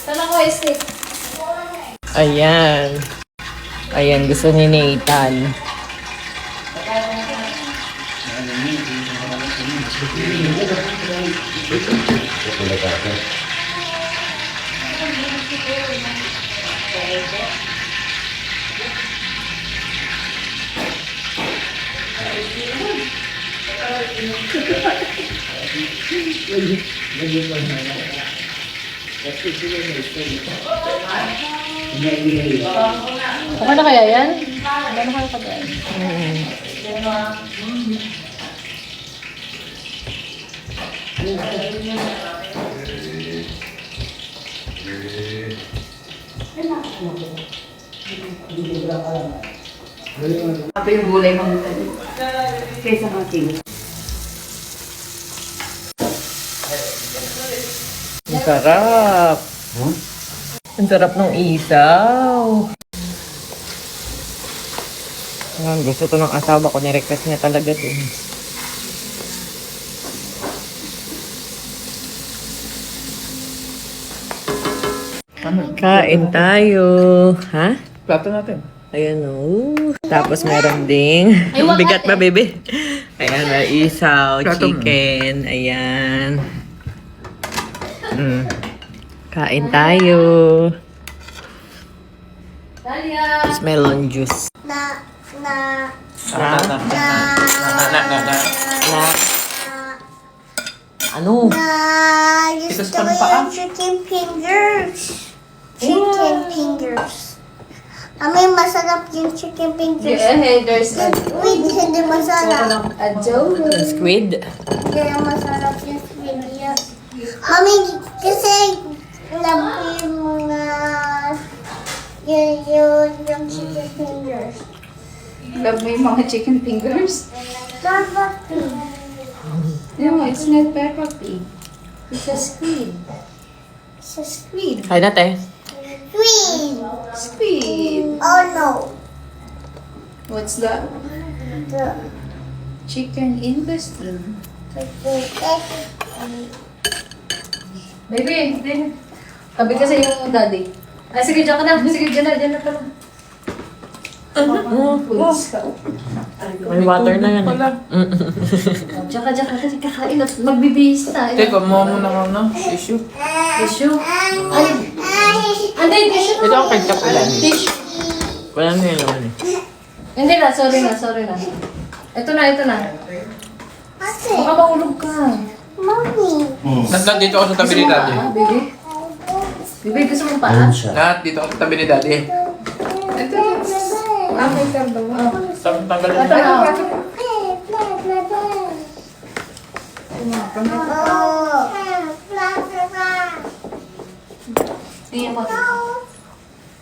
Saan ako isip? Ayan. Ayan, gusto ni Nathan. Okay na kaya yan? Ano kaya pa dyan? Ito yung gulay mga kaysa mating. Ang sarap. Ang sarap ng isaw. Ayan, gusto to ng asawa ko. Nirequest niya talaga to. Kain tayo. Ha? Plato natin. Ayan o. Tapos meron ding... Bigat ba, baby? Ayan, isaw, Plato mo. chicken. Ayan. Kain tayo. Tapos melon juice. Na. Ano? Gusto mo pa? Chicken fingers. Chicken fingers. Mami, masarap yung chicken fingers. Yeah, there's a Squid, hindi masarap. adobo. Squid. Hindi masarap yung squid. Mami, kasi love yung mga yung chicken fingers. Love mo yung mga chicken fingers? Peppa Pig. No, it's not Peppa Pig. It's a squid. It's a squid. Kain natin. Squid. Squid. Oh no. What's that? The Chicken in the stream. Baby, hindi. Tabi kasi yung daddy. Ay, sige, dyan ka na. Sige, dyan na pala. Foods ka. May water na yan. Diyan ka kasi kakain at magbibihis na. Teka, mo muna ka na. Tissue. Tissue? Ay, hindi, tissue. Ito ang ketchup ulan. Tissue. Wala na yun naman eh. Hindi na, sorry na. Ito na. Ate, Baka mahulog ka. mommy. Nandito ako sa tabi ni Daddy. Ah, baby. Baby, gusto mo pa? Lahat dito ako sa tabi ni Daddy. Ito. Ah, may kardo mo. Tanggalin Ito na. Tingnan mo.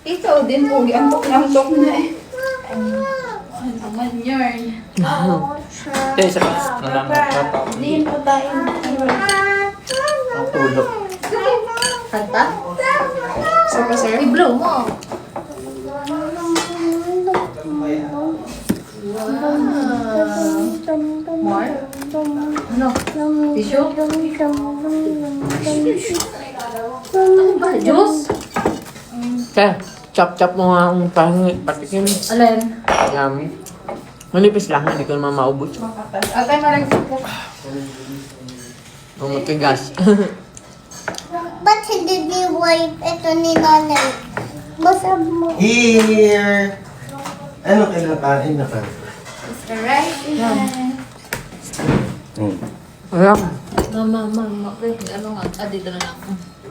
Ikaw din, Pogi. Antok na eh. Ano naman yun? Teka, isa pa. Nalangat. Hindi pa tayo. Ang tulog. Kanta? Sir pa, sir? I-blow mo. More? Ano? Tissue? Ano ba? Juice? Kaya, chop-chop mo nga ang pangit. Patikim. Alin? Yummy. Manipis lang, hindi ko naman maubos. Atay malagsit ka. Matigas. Ba't hindi ni-wipe ito ni nanay? Masarap mo. Here! Ano kinakain na ka? It's alright. Alam. Mama. Ano nga? Ah, dito na lang.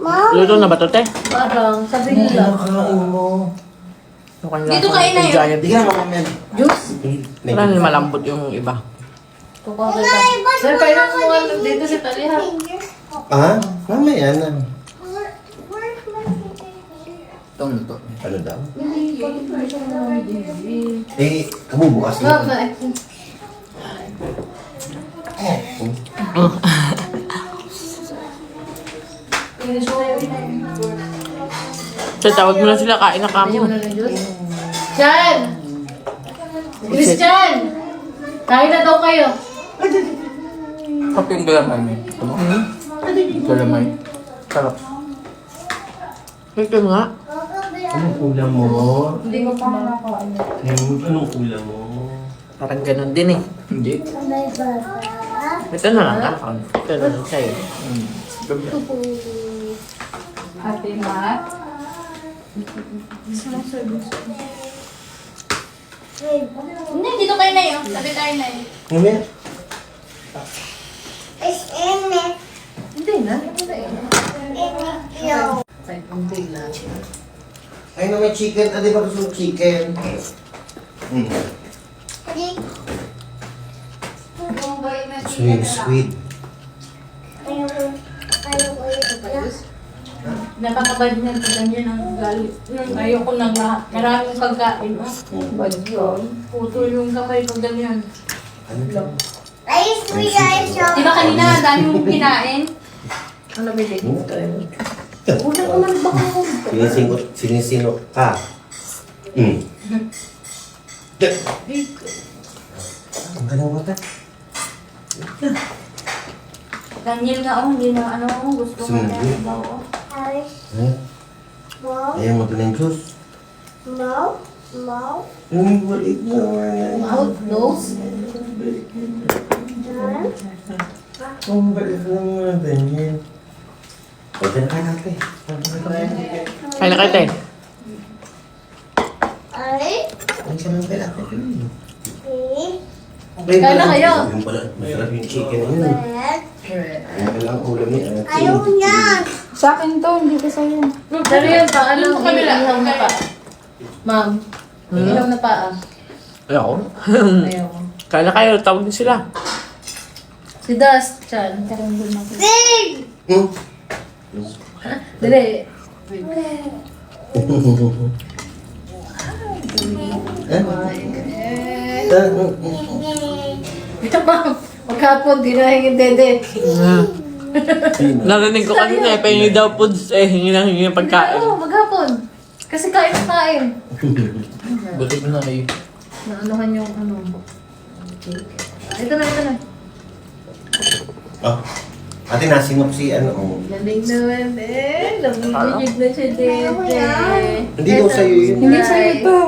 Mom, Luto na ba ito, te? Parang, sabi Ano nila. kinakain mo? Dito kain na yun. Giant. Bigyan mo kami. Juice? Wala na malambot yung iba. Kukuha kita. Sir, kain na mo dito si Tali ha. Ah? Mamaya na. where's my finger? Itong luto. Ano daw? Eh, kabubukas na. So, tawag mo na sila, kain na kamo. Chan! Christian! Kain na daw kayo. Kape yung galamay. Ito mo? Galamay. Sarap. Ito nga. Anong ulam mo? Hindi ko pa nakakain. Anong ulam mo? Parang ganun din eh. Hindi. Ito na lang ako. Ito na lang sa'yo. Ate Mat. Hindi, dito kayo na yun. Sabi tayo na yun. Ngayon? It's in it. Hindi na. No. Ay, no, may chicken. Ah, di ba gusto mo chicken? Sweet, sweet. Napakabad na ito ganyan ang galit. Ayoko na lahat. Maraming pagkain. Bad yun. Puto yung kamay pag ganyan. Ice cream, ice cream. Di ba kanina ang dami mong kinain? Ano bili dito? Una ko lang baka Sinisinok ka. Ang galang mata. Daniel nga hindi na gusto mo na Sumili. daw. No, Ayaw mo ito ng juice. no, no. Yung balik naman. Out, nose. Ang balik naman, Daniel. Pwede na kayo natin. Kaya na kayo, te. Ay, Ang sarang kayo natin. Kaya na kayo. Yung pala, masarap yung chicken na yun. Ang lang ulam niya. ayaw niya. Sa akin to, hindi ko sa'yo. Pero yun pa, ihaw na pa. Ma'am, ihaw na pa ah. Ayoko. Ayaw. Kaya na kayo, tawag din sila. Si Dust, Chan. Big. Dali. Ito ma'am, magkapon, di na hingin dede. Narinig ko kanina eh, pahingi daw foods eh, hingi ng pagkain. Oo, maghapon. Kasi kain na kain. Buti mo na kayo. Naanuhan yung Ito na, ito na. Oh, ate nasinop si ano. Oh. Lamig naman eh. Lamig na si Dede. Hindi daw sa'yo yun. Hindi sa'yo to.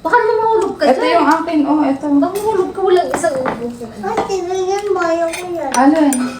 Baka naman mahulog ka Ito dyan. yung akin, oh, ito. Baka mahulog ka, walang isang ubo. Ate, bigyan mo. Ayaw ko yan. Ano yun?